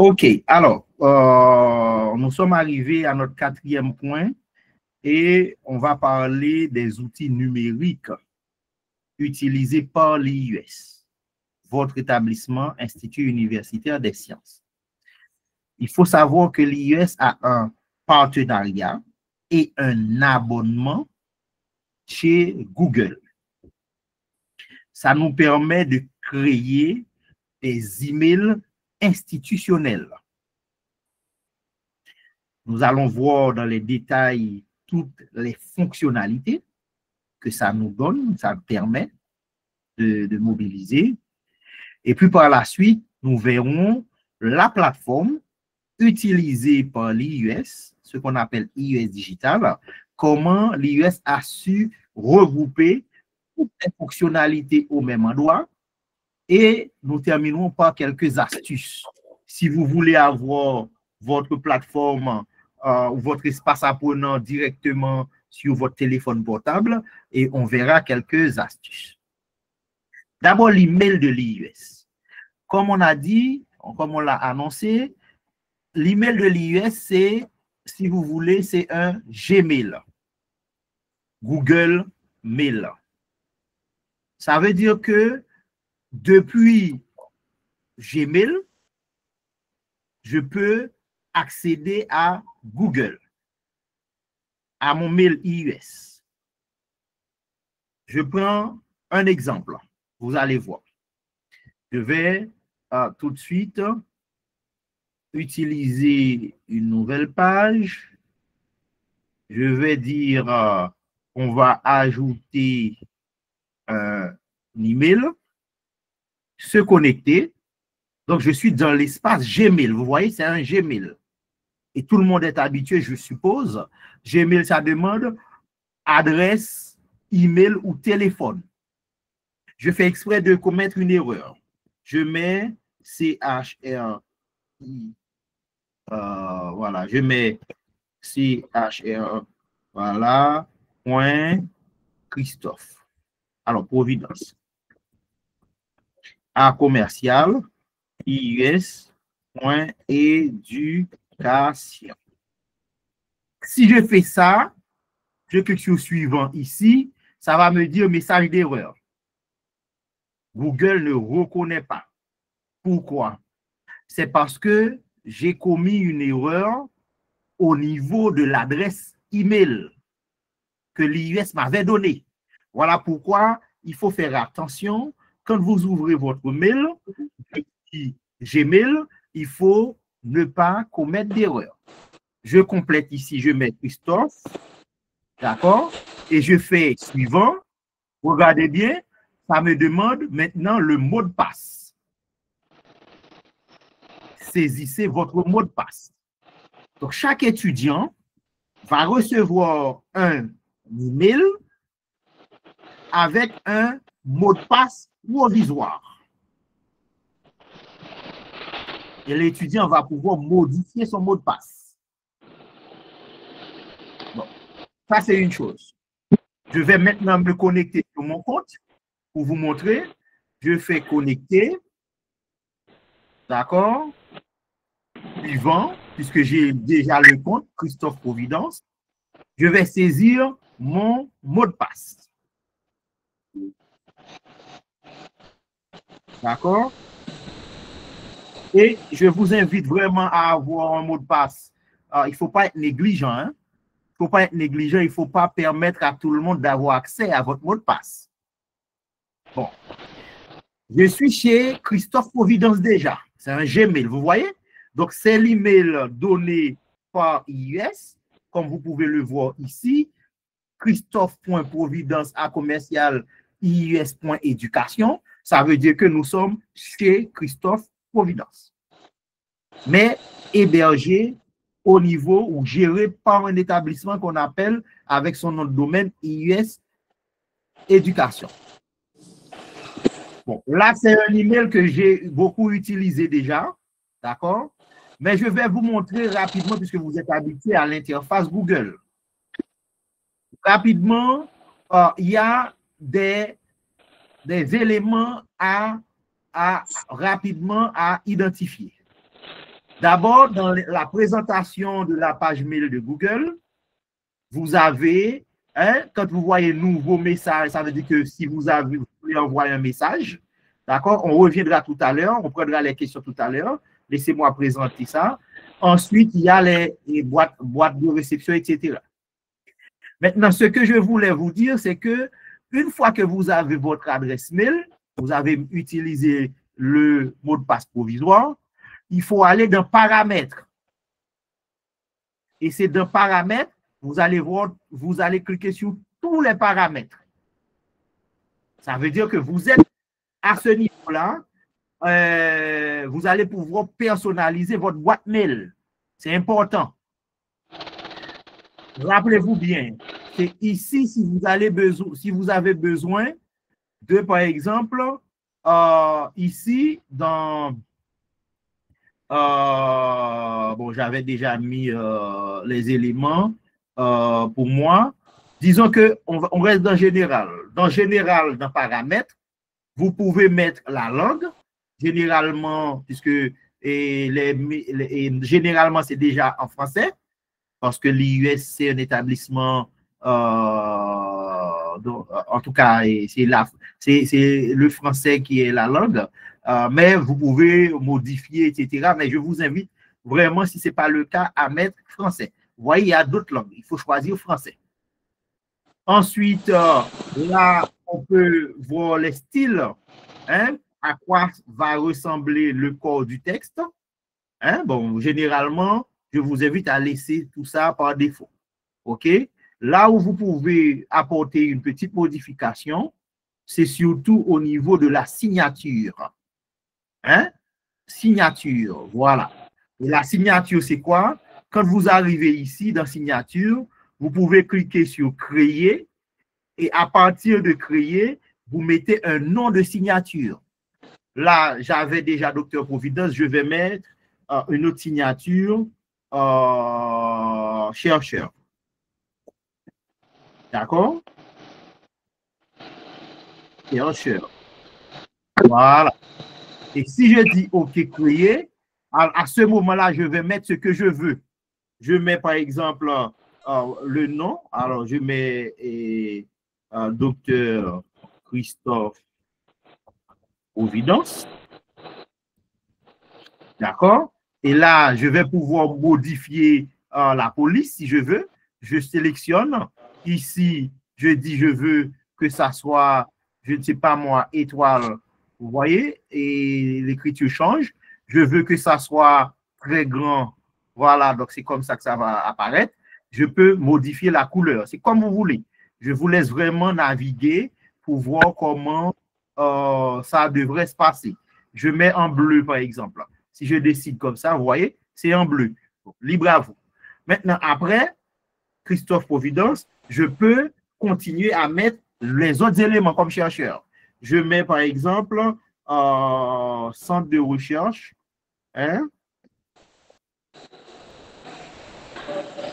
OK, alors, nous sommes arrivés à notre 4e point et on va parler des outils numériques utilisés par l'IUS, votre établissement Institut universitaire des sciences. Il faut savoir que l'IUS a un partenariat et un abonnement chez Google. Ça nous permet de créer des emails institutionnels. Nous allons voir dans les détails toutes les fonctionnalités que ça nous donne, ça permet de mobiliser. Et puis par la suite, nous verrons la plateforme utilisée par l'IUS, ce qu'on appelle IUS Digital, comment l'IUS a su regrouper toutes les fonctionnalités au même endroit. Et nous terminerons par quelques astuces. Si vous voulez avoir votre plateforme ou votre espace apprenant directement sur votre téléphone portable, et on verra quelques astuces. D'abord, l'email de l'IUS. Comme on a dit, comme on l'a annoncé, l'email de l'IUS, c'est, si vous voulez, c'est un Gmail. Google Mail. Ça veut dire que depuis Gmail, je peux accéder à Google, à mon mail IUS. Je prends un exemple, vous allez voir. Je vais tout de suite utiliser une nouvelle page. Je vais dire, on va ajouter un email, se connecter. Donc, je suis dans l'espace Gmail. Vous voyez, c'est un Gmail. Et tout le monde est habitué, je suppose. Gmail, ça demande adresse, email ou téléphone. Je fais exprès de commettre une erreur. Je mets CHR. Voilà, je mets CHR. Voilà, point Christophe. Alors, Providence. A commercial, IUS.éducation. Si je fais ça, je clique sur suivant ici, ça va me dire message d'erreur. Google ne reconnaît pas. Pourquoi? C'est parce que j'ai commis une erreur au niveau de l'adresse email que l'IUS m'avait donnée. Voilà pourquoi il faut faire attention. Quand vous ouvrez votre mail, Gmail, il faut ne pas commettre d'erreur. Je complète ici, je mets Christophe, d'accord? Et je fais suivant. Regardez bien, ça me demande maintenant le mot de passe. Saisissez votre mot de passe. Donc, chaque étudiant va recevoir un email avec un mot de passe provisoire. Et l'étudiant va pouvoir modifier son mot de passe. Bon, ça c'est une chose. Je vais maintenant me connecter sur mon compte pour vous montrer. Je fais connecter. D'accord? Suivant, puisque j'ai déjà le compte, Christophe Providence. Je vais saisir mon mot de passe. D'accord? Et je vous invite vraiment à avoir un mot de passe. Il ne faut pas être négligent. Hein? Il ne faut pas être négligent. Il ne faut pas permettre à tout le monde d'avoir accès à votre mot de passe. Bon. Je suis chez Christophe Providence déjà. C'est un Gmail, vous voyez? Donc, c'est l'email donné par IUS, comme vous pouvez le voir ici. Christophe.providence@commercial-ius.éducation. Ça veut dire que nous sommes chez Christophe Providence. Mais hébergé au niveau ou géré par un établissement qu'on appelle avec son nom de domaine IUS Éducation. Bon, là, c'est un email que j'ai beaucoup utilisé déjà, d'accord? Mais je vais vous montrer rapidement, puisque vous êtes habitué à l'interface Google. Rapidement, il y a des éléments rapidement à identifier. D'abord, dans la présentation de la page mail de Google, vous avez, hein, quand vous voyez nouveau message, ça veut dire que si vous voulez envoyer un message, d'accord, on reviendra tout à l'heure, on prendra les questions tout à l'heure. Laissez-moi présenter ça. Ensuite, il y a les boîtes de réception, etc. Maintenant, ce que je voulais vous dire, c'est que une fois que vous avez votre adresse mail, vous avez utilisé le mot de passe provisoire, il faut aller dans paramètres. Et c'est dans paramètres, vous allez voir, vous allez cliquer sur tous les paramètres. Ça veut dire que vous êtes à ce niveau-là, vous allez pouvoir personnaliser votre boîte mail. C'est important. Rappelez-vous bien, c'est ici si vous avez besoin de, par exemple, ici, dans... bon, j'avais déjà mis les éléments pour moi. Disons qu'on reste dans général. Dans général, dans paramètres, vous pouvez mettre la langue. Généralement, puisque généralement, c'est déjà en français, parce que l'IUS, c'est un établissement, en tout cas, c'est le français qui est la langue. Mais vous pouvez modifier, etc. Mais je vous invite vraiment, si ce n'est pas le cas, à mettre français. Vous voyez, il y a d'autres langues. Il faut choisir français. Ensuite, là, on peut voir les styles, hein, à quoi va ressembler le corps du texte. Hein? Bon, généralement, je vous invite à laisser tout ça par défaut. OK? Là où vous pouvez apporter une petite modification, c'est surtout au niveau de la signature. Hein? Signature, voilà. Et la signature, c'est quoi? Quand vous arrivez ici dans signature, vous pouvez cliquer sur créer et à partir de créer, vous mettez un nom de signature. Là, j'avais déjà Dr Providence, je vais mettre une autre signature, chercheur. D'accord? Chercheur. Voilà. Et si je dis OK, créer, à ce moment-là, je vais mettre ce que je veux. Je mets par exemple le nom. Alors, je mets Dr Christophe Providence. D'accord? Et là, je vais pouvoir modifier la police si je veux. Je sélectionne. Ici, je dis je veux que ça soit, je ne sais pas moi, étoile. Vous voyez? Et l'écriture change. Je veux que ça soit très grand. Voilà, donc c'est comme ça que ça va apparaître. Je peux modifier la couleur. C'est comme vous voulez. Je vous laisse vraiment naviguer pour voir comment ça devrait se passer. Je mets en bleu, par exemple. Si je décide comme ça, vous voyez, c'est en bleu. Donc, libre à vous. Maintenant, après, Christophe Providence, je peux continuer à mettre les autres éléments comme chercheur. Je mets, par exemple, centre de recherche. Hein?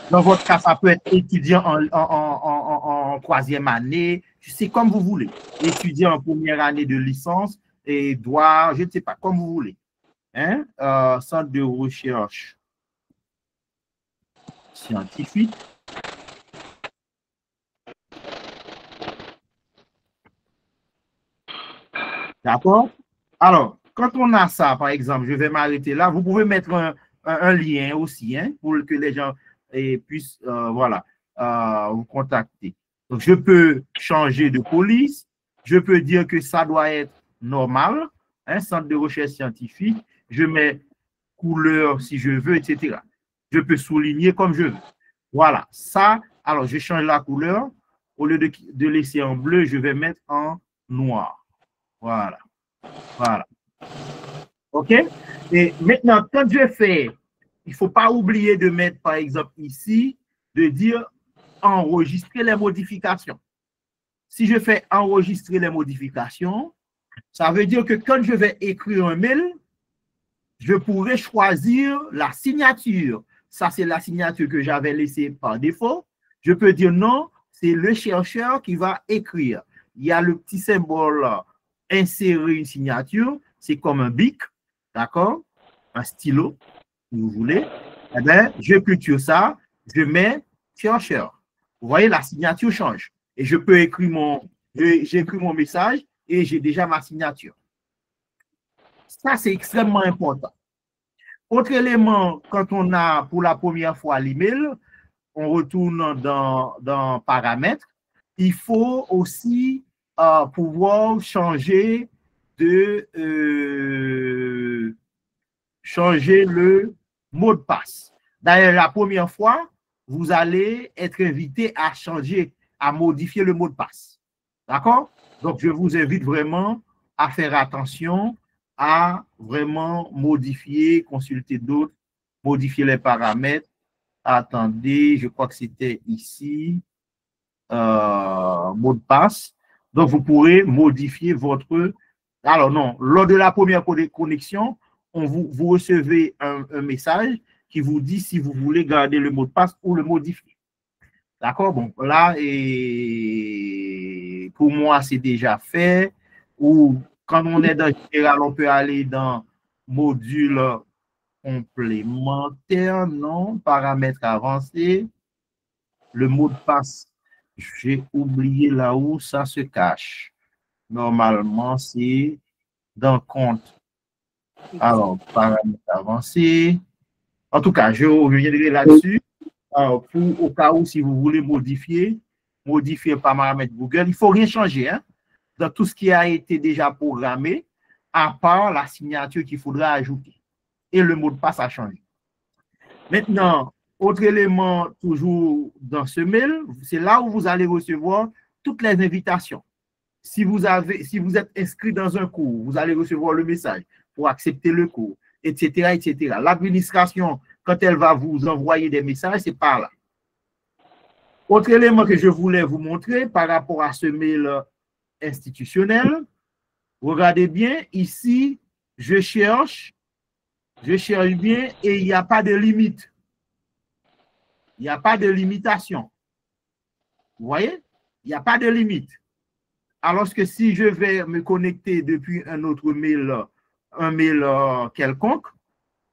Dans votre cas, ça peut être étudiant en troisième année. C'est comme vous voulez. Étudiant en première année de licence et droit, je ne sais pas, comme vous voulez. Hein? Centre de recherche scientifique. D'accord? Alors, quand on a ça, par exemple, je vais m'arrêter là. Vous pouvez mettre un lien aussi, hein, pour que les gens puissent voilà, vous contacter. Donc, je peux changer de police. Je peux dire que ça doit être normal, hein, centre de recherche scientifique. Je mets couleur si je veux, etc. Je peux souligner comme je veux. Voilà, ça, alors je change la couleur. Au lieu de laisser en bleu, je vais mettre en noir. Voilà. Voilà. OK? Et maintenant, quand je fais, il ne faut pas oublier de mettre, par exemple, ici, de dire enregistrer les modifications. Si je fais enregistrer les modifications, ça veut dire que quand je vais écrire un mail, je pourrais choisir la signature. Ça, c'est la signature que j'avais laissée par défaut. Je peux dire non, c'est le chercheur qui va écrire. Il y a le petit symbole insérer une signature, c'est comme un bic, d'accord? Un stylo. si vous voulez, eh bien, je clôture ça, je mets chercheur. Vous voyez, la signature change. Et je peux écrire j'écris mon message et j'ai déjà ma signature. Ça, c'est extrêmement important. Autre élément, quand on a pour la première fois l'email, on retourne dans paramètres. Il faut aussi pouvoir changer le mot de passe. D'ailleurs, la première fois, vous allez être invité à changer, à modifier le mot de passe. D'accord? Donc, je vous invite vraiment à faire attention à vraiment modifier, consulter d'autres, modifier les paramètres. Attendez, je crois que c'était ici, mot de passe. Donc, vous pourrez modifier votre... Alors non, lors de la première connexion, vous recevez un message qui vous dit si vous voulez garder le mot de passe ou le modifier. D'accord? Bon, là, et pour moi, c'est déjà fait. Ou quand on est dans général, on peut aller dans module complémentaire, non, paramètres avancés. Le mot de passe, j'ai oublié là où ça se cache. Normalement, c'est dans compte. Alors, paramètres avancés. En tout cas, je reviendrai là-dessus. Au cas où, si vous voulez modifier paramètre Google, il ne faut rien changer hein, dans tout ce qui a été déjà programmé, à part la signature qu'il faudra ajouter. Et le mot de passe a changé. Maintenant, autre élément toujours dans ce mail, c'est là où vous allez recevoir toutes les invitations. Si vous êtes inscrit dans un cours, vous allez recevoir le message pour accepter le cours, etc., etc. L'administration, quand elle va vous envoyer des messages, c'est par là. Autre élément que je voulais vous montrer par rapport à ce mail institutionnel, regardez bien, ici, je cherche bien et il n'y a pas de limite. Il n'y a pas de limitation. Vous voyez? Il n'y a pas de limite. Alors que si je vais me connecter depuis un autre mail, un mail quelconque,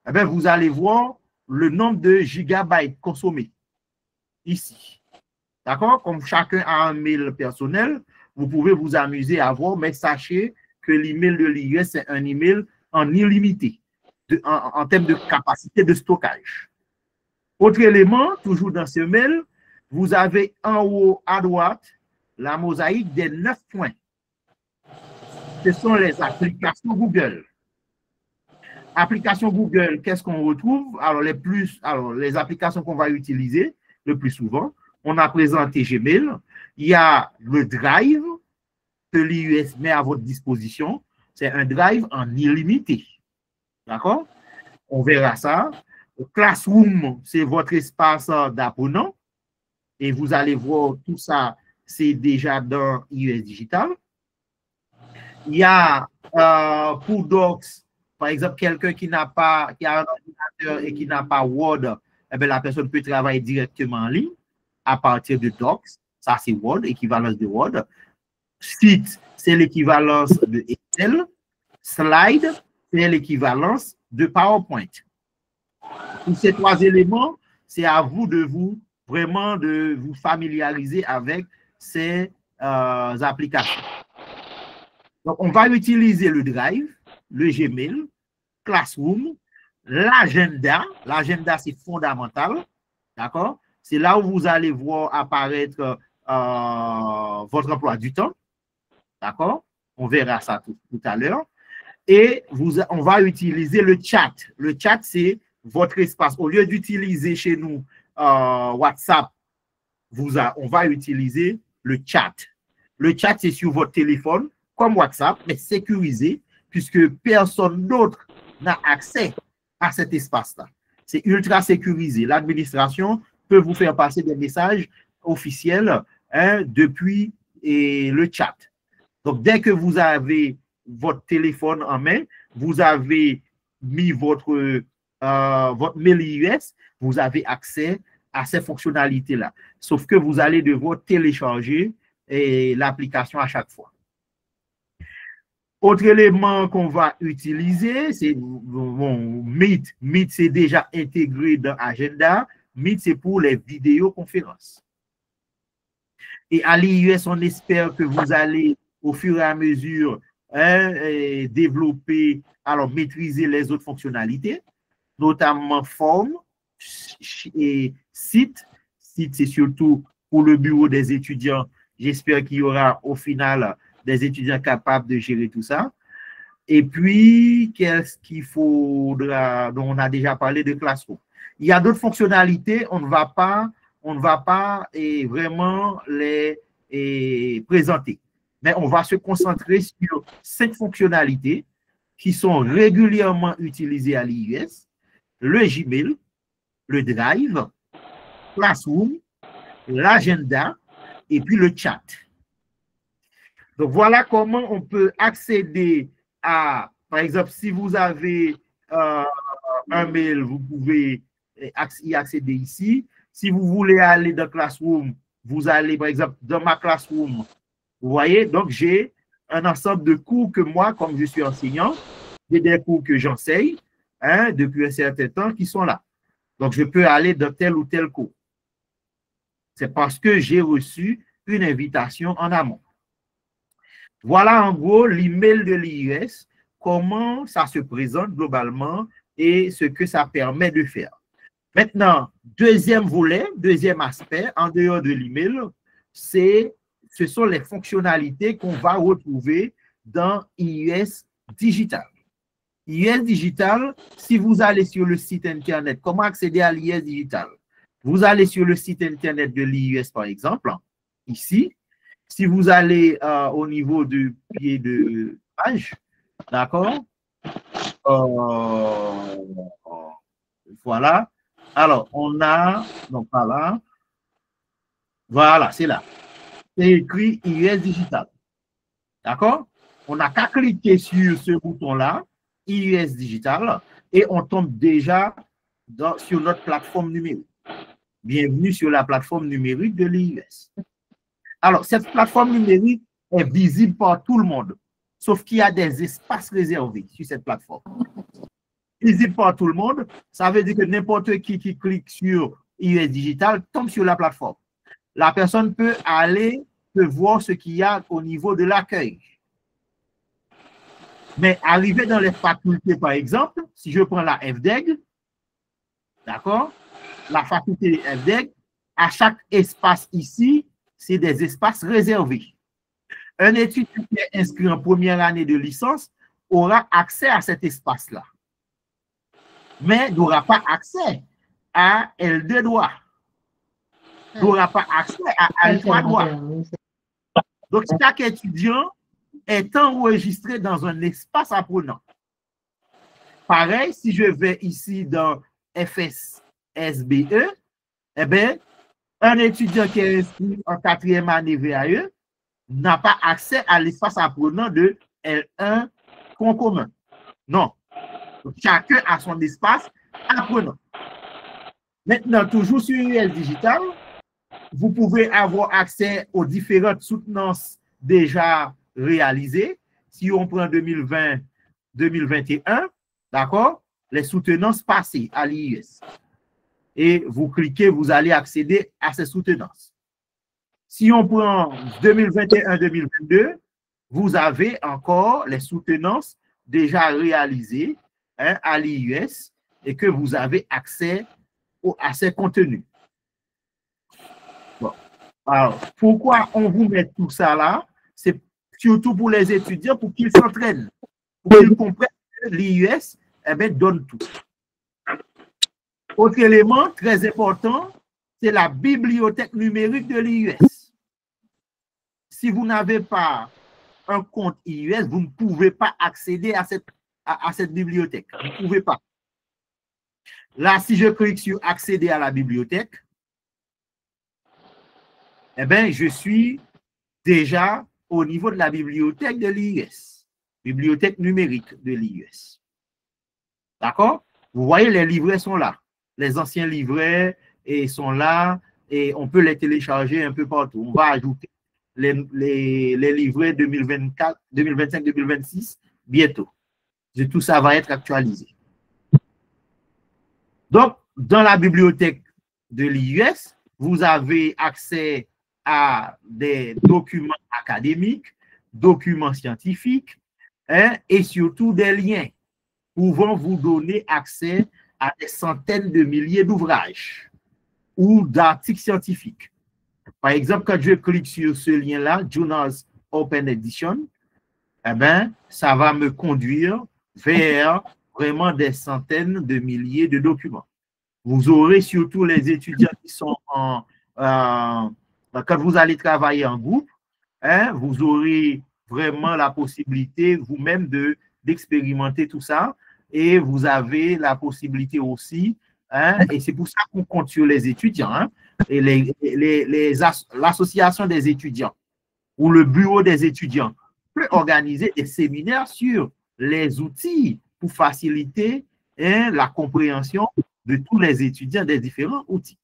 eh bien, vous allez voir le nombre de gigabytes consommés ici. D'accord? Comme chacun a un mail personnel, vous pouvez vous amuser à voir, mais sachez que l'email de l'IUS, c'est un email en illimité en termes de capacité de stockage. Autre élément, toujours dans ce mail, vous avez en haut à droite la mosaïque des 9 points. Ce sont les applications Google. Applications Google, qu'est-ce qu'on retrouve? Alors, les applications qu'on va utiliser le plus souvent, on a présenté Gmail. Il y a le Drive que l'IUS met à votre disposition. C'est un Drive en illimité. D'accord? On verra ça. Classroom, c'est votre espace d'apprenant. Et vous allez voir tout ça, c'est déjà dans IUS Digital. Il y a pour Docs, par exemple, quelqu'un qui a un ordinateur et qui n'a pas Word, eh bien, la personne peut travailler directement en ligne à partir de Docs. Ça, c'est Word, équivalence de Word. Sheet, c'est l'équivalence de Excel. Slide, c'est l'équivalence de PowerPoint. Pour ces trois éléments, c'est à vous de vous familiariser avec ces applications. Donc, on va utiliser le Drive, le Gmail, Classroom, l'agenda. L'agenda, c'est fondamental. D'accord? C'est là où vous allez voir apparaître votre emploi du temps. D'accord? On verra ça tout à l'heure. Et on va utiliser le chat. Le chat, c'est votre espace. Au lieu d'utiliser chez nous WhatsApp, on va utiliser le chat. Le chat, c'est sur votre téléphone, comme WhatsApp, mais sécurisé, puisque personne d'autre n'a accès à cet espace-là. C'est ultra sécurisé. L'administration peut vous faire passer des messages officiels depuis le chat. Donc, dès que vous avez votre téléphone en main, vous avez mis votre mail IUS, vous avez accès à ces fonctionnalités-là. Sauf que vous allez devoir télécharger l'application à chaque fois. Autre élément qu'on va utiliser, c'est bon, Meet. Meet, c'est déjà intégré dans Agenda. Meet, c'est pour les vidéoconférences. Et à l'IUS, on espère que vous allez, au fur et à mesure, développer, alors maîtriser les autres fonctionnalités, notamment forme et site. Site, c'est surtout pour le bureau des étudiants. J'espère qu'il y aura au final des étudiants capables de gérer tout ça. Et puis, qu'est-ce qu'il faudra, dont on a déjà parlé de Classroom. Il y a d'autres fonctionnalités, on ne va pas vraiment les présenter. Mais on va se concentrer sur 5 fonctionnalités qui sont régulièrement utilisées à l'IUS: le Gmail, le Drive, Classroom, l'agenda et puis le chat. Donc, voilà comment on peut accéder à, par exemple, si vous avez un mail, vous pouvez y accéder ici. Si vous voulez aller dans Classroom, vous allez, par exemple, dans ma Classroom. Vous voyez, donc j'ai un ensemble de cours que moi, comme je suis enseignant, j'ai des cours que j'enseigne depuis un certain temps qui sont là. Donc, je peux aller dans tel ou tel cours. C'est parce que j'ai reçu une invitation en amont. Voilà en gros l'email de l'IUS, comment ça se présente globalement et ce que ça permet de faire. Maintenant, deuxième volet, deuxième aspect, en dehors de l'email, ce sont les fonctionnalités qu'on va retrouver dans IUS Digital. IUS Digital, si vous allez sur le site Internet, comment accéder à l'IUS Digital? Vous allez sur le site Internet de l'IUS, par exemple, ici. Si vous allez au niveau du pied de page, d'accord? Voilà. Alors, on a, donc voilà. Voilà, c'est là. C'est écrit IUS Digital. D'accord? On n'a qu'à cliquer sur ce bouton-là, IUS Digital, et on tombe déjà sur notre plateforme numérique. Bienvenue sur la plateforme numérique de l'IUS. Alors, cette plateforme numérique est visible par tout le monde, sauf qu'il y a des espaces réservés sur cette plateforme. Visible par tout le monde, ça veut dire que n'importe qui clique sur IUS Digital tombe sur la plateforme. La personne peut voir ce qu'il y a au niveau de l'accueil. Mais arrivé dans les facultés, par exemple, si je prends la FDEG, d'accord, la faculté FDEG, à chaque espace ici, c'est des espaces réservés. Un étudiant qui est inscrit en première année de licence aura accès à cet espace-là, mais n'aura pas accès à L2 droit, n'aura pas accès à alpha droit. Donc, chaque étudiant est enregistré dans un espace apprenant. Pareil, si je vais ici dans FSSBE, eh bien, un étudiant qui est inscrit en 4e année VAE n'a pas accès à l'espace apprenant de L1 commun. Non. Chacun a son espace apprenant. Maintenant, toujours sur IUS Digital, vous pouvez avoir accès aux différentes soutenances déjà réalisées. Si on prend 2020-2021, d'accord, les soutenances passées à l'IUS. Et vous cliquez, vous allez accéder à ces soutenances. Si on prend 2021-2022, vous avez encore les soutenances déjà réalisées à l'IUS et que vous avez accès à ces contenus. Bon. Alors, pourquoi on vous met tout ça là? C'est surtout pour les étudiants, pour qu'ils s'entraînent, pour qu'ils comprennent que l'IUS donne tout. Autre élément très important, c'est la bibliothèque numérique de l'IUS. Si vous n'avez pas un compte IUS, vous ne pouvez pas accéder à cette bibliothèque. Vous ne pouvez pas. Là, si je clique sur accéder à la bibliothèque, eh bien, je suis déjà au niveau de la bibliothèque de l'IUS, bibliothèque numérique de l'IUS. D'accord? Vous voyez, les livrets sont là. Les anciens livrets sont là et on peut les télécharger un peu partout. On va ajouter les livrets 2024, 2025, 2026 bientôt. Tout ça va être actualisé. Donc, dans la bibliothèque de l'IUS, vous avez accès à des documents académiques, documents scientifiques, hein, et surtout des liens pouvant vous donner accès à des centaines de milliers d'ouvrages ou d'articles scientifiques. Par exemple, quand je clique sur ce lien-là, Journals Open Edition, eh ben, ça va me conduire vers vraiment des centaines de milliers de documents. Vous aurez surtout les étudiants qui sont quand vous allez travailler en groupe, hein, vous aurez vraiment la possibilité vous-même d'expérimenter tout ça et vous avez la possibilité aussi, hein, et c'est pour ça qu'on compte sur les étudiants, hein, et l'association des étudiants ou le bureau des étudiants peut organiser des séminaires sur les outils pour faciliter, hein, la compréhension de tous les étudiants des différents outils.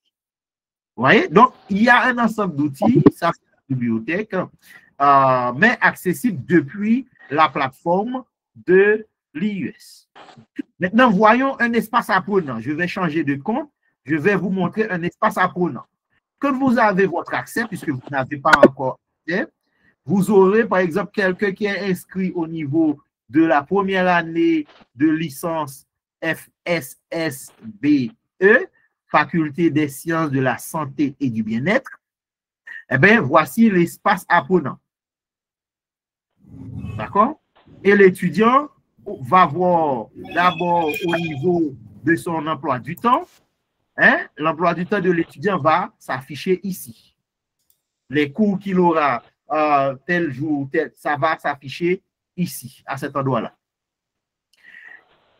Vous voyez? Donc, il y a un ensemble d'outils, ça c'est la bibliothèque, mais accessible depuis la plateforme de l'IUS. Maintenant, voyons un espace apprenant. Je vais changer de compte. Je vais vous montrer un espace apprenant. Quand vous avez votre accès, puisque vous n'avez pas encore accès, vous aurez, par exemple, quelqu'un qui est inscrit au niveau de la première année de licence FSSBE, Faculté des sciences de la santé et du bien-être. Eh bien, voici l'espace apprenant. D'accord? Et l'étudiant va voir d'abord au niveau de son emploi du temps, hein, l'emploi du temps de l'étudiant va s'afficher ici. Les cours qu'il aura tel jour, ça va s'afficher ici, à cet endroit-là.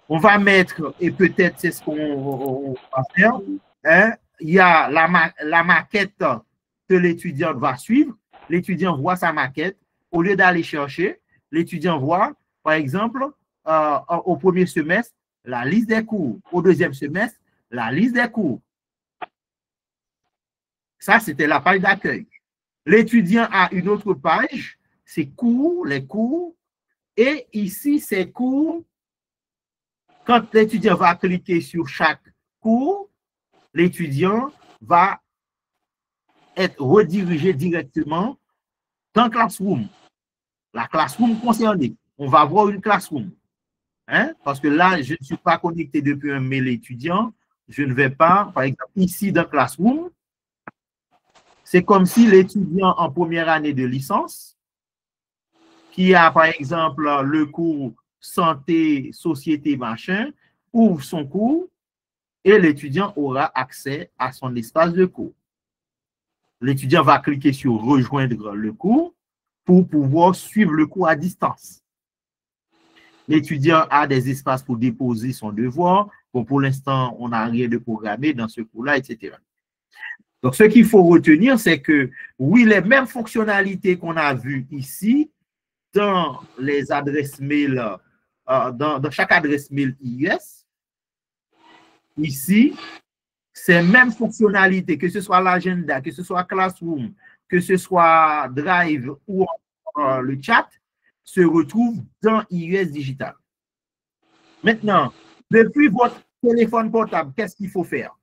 On va mettre, et peut-être c'est ce qu'on va faire, hein, il y a la maquette que l'étudiant va suivre. L'étudiant voit sa maquette. Au lieu d'aller chercher, l'étudiant voit, par exemple, au premier semestre, la liste des cours. Au deuxième semestre, la liste des cours. Ça, c'était la page d'accueil. L'étudiant a une autre page, ses cours, les cours. Et ici, ces cours, quand l'étudiant va cliquer sur chaque cours, l'étudiant va être redirigé directement dans Classroom. La Classroom concernée. On va voir une Classroom. Hein? Parce que là, je ne suis pas connecté depuis un mail étudiant. Je ne vais pas, par exemple, ici dans Classroom, c'est comme si l'étudiant en première année de licence, qui a, par exemple, le cours santé, société, machin, ouvre son cours et l'étudiant aura accès à son espace de cours. L'étudiant va cliquer sur rejoindre le cours pour pouvoir suivre le cours à distance. L'étudiant a des espaces pour déposer son devoir. Bon, pour l'instant, on n'a rien de programmé dans ce cours-là, etc. Donc, ce qu'il faut retenir, c'est que, oui, les mêmes fonctionnalités qu'on a vues ici, dans les adresses mail, dans chaque adresse mail IUS, ici, ces mêmes fonctionnalités, que ce soit l'agenda, que ce soit Classroom, que ce soit Drive ou le chat, se retrouvent dans IUS Digital. Maintenant, depuis votre téléphone portable, qu'est-ce qu'il faut faire?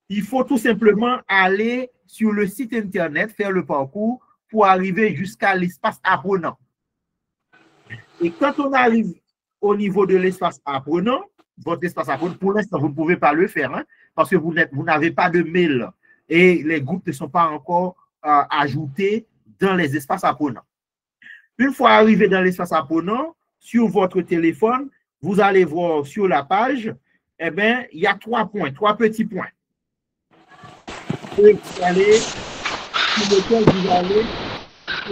Il faut tout simplement aller sur le site Internet, faire le parcours pour arriver jusqu'à l'espace apprenant. Et quand on arrive au niveau de l'espace apprenant, votre espace apprenant, pour l'instant, vous ne pouvez pas le faire, hein, parce que vous n'avez pas de mail et les groupes ne sont pas encore ajoutés dans les espaces apprenants. Une fois arrivé dans l'espace apprenant, sur votre téléphone, vous allez voir sur la page, eh bien, il y a 3 points, 3 petits points. Et vous allez, sur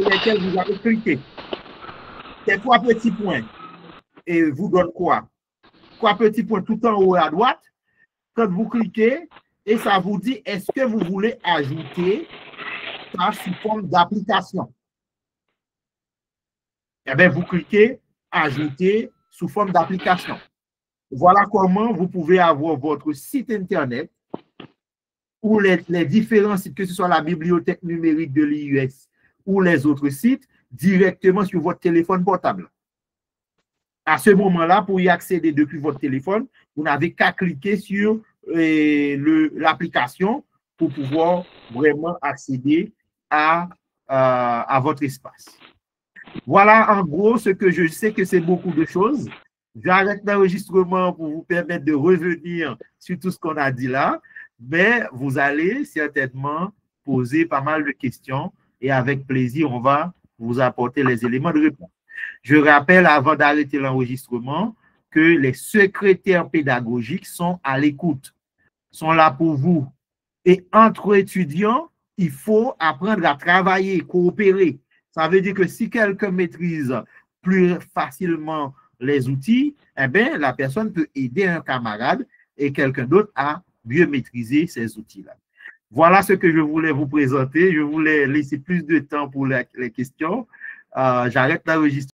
lesquels vous allez cliquer. Ces 3 petits points et vous donnent quoi? 3 petits points tout en haut à droite. Quand vous cliquez, et ça vous dit, est-ce que vous voulez ajouter ça sous forme d'application? Eh bien, vous cliquez ajouter sous forme d'application. Voilà comment vous pouvez avoir votre site Internet ou les différents sites, que ce soit la bibliothèque numérique de l'IUS ou les autres sites directement sur votre téléphone portable. À ce moment-là, pour y accéder depuis votre téléphone, vous n'avez qu'à cliquer sur l'application pour pouvoir vraiment accéder à votre espace. Voilà en gros ce que je sais que c'est beaucoup de choses. J'arrête l'enregistrement pour vous permettre de revenir sur tout ce qu'on a dit là, mais vous allez certainement poser pas mal de questions et avec plaisir, on va vous apporter les éléments de réponse. Je rappelle avant d'arrêter l'enregistrement que les secrétaires pédagogiques sont à l'écoute, sont là pour vous. Et entre étudiants, il faut apprendre à travailler, coopérer. Ça veut dire que si quelqu'un maîtrise plus facilement les outils, eh bien, la personne peut aider un camarade et quelqu'un d'autre à mieux maîtriser ces outils-là. Voilà ce que je voulais vous présenter. Je voulais laisser plus de temps pour les questions. J'arrête l'enregistrement.